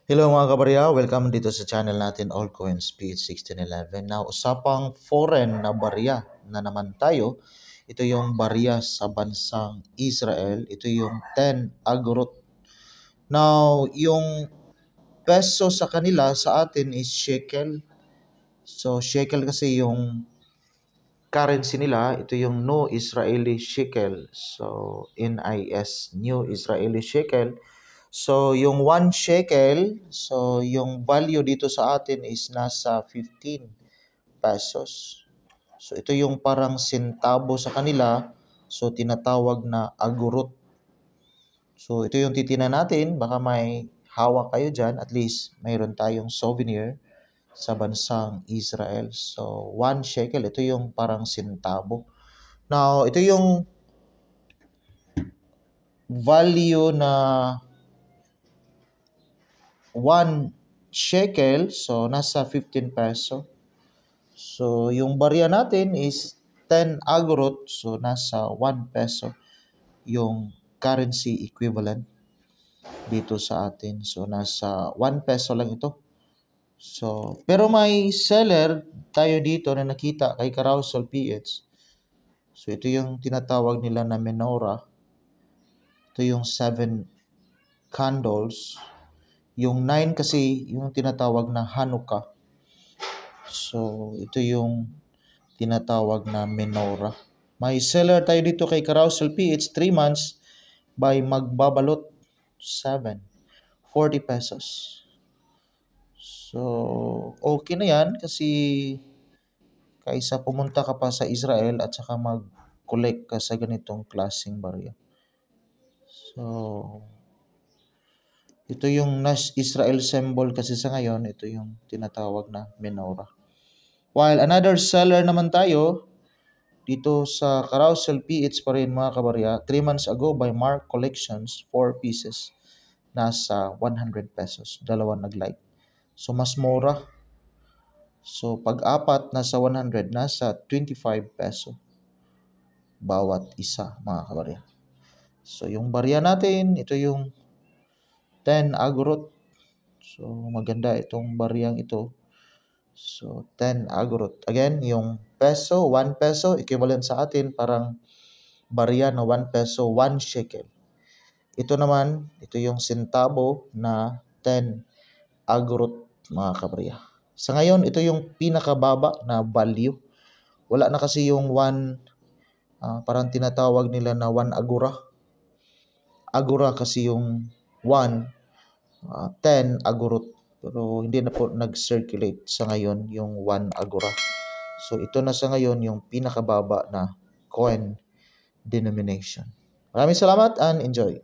Hello mga kabarya, welcome dito sa channel natin Allcoin Speed 1611. Now, usapang foreign na barya na naman tayo. Ito yung barya sa bansang Israel. Ito yung 10 agorot. Now, yung peso sa kanila sa atin is shekel. So, shekel kasi yung currency nila. Ito yung New Israeli Shekel. So, NIS, New Israeli Shekel. So, yung 1 shekel, so yung value dito sa atin is nasa 15 pesos. So, ito yung parang sentabo sa kanila. So, tinatawag na agurot. So, ito yung titinan natin. Baka may hawak kayo dyan. At least, mayroon tayong souvenir sa bansang Israel. So, 1 shekel. Ito yung parang sentabo. Now, ito yung value na 1 shekel, so nasa 15 peso. So, yung barya natin is 10 agorot, so nasa 1 peso yung currency equivalent dito sa atin. So, nasa 1 peso lang ito. So, pero may seller tayo dito na nakita kay Carousel PH. So, ito yung tinatawag nila na menorah. Ito yung 7 candles. Yung 9 kasi yung tinatawag na Hanukkah. So, ito yung tinatawag na menorah. May seller tayo dito kay Carousel PH 3 months by magbabalot 7, 40 pesos. So, okay na yan kasi kaysa pumunta ka pa sa Israel at saka mag-collect ka sa ganitong klaseng barya. So, ito yung Israel symbol kasi sa ngayon, ito yung tinatawag na menorah. While another seller naman tayo, dito sa Carousel PH pa rin mga kabarya, 3 months ago by Mark Collections, 4 pieces, nasa 100 pesos, dalawa nag-like. So mas mura. So pag apat nasa 100, nasa 25 peso bawat isa mga kabarya. So yung barya natin, ito yung 10 agorot. So maganda itong baryang ito. So 10 agorot. Again, yung peso, 1 peso, equivalent sa atin parang barya na 1 peso, 1 shekel. Ito naman, ito yung sentabo na 10 agorot mga kabarya. Sa ngayon, ito yung pinakababa na value. Wala na kasi yung 1, parang tinatawag nila na 1 agora. Agora kasi yung 1, 10 agorot. Pero hindi na po nag-circulate sa ngayon yung 1 agora. So ito na sa ngayon yung pinakababa na coin denomination. Maraming salamat and enjoy.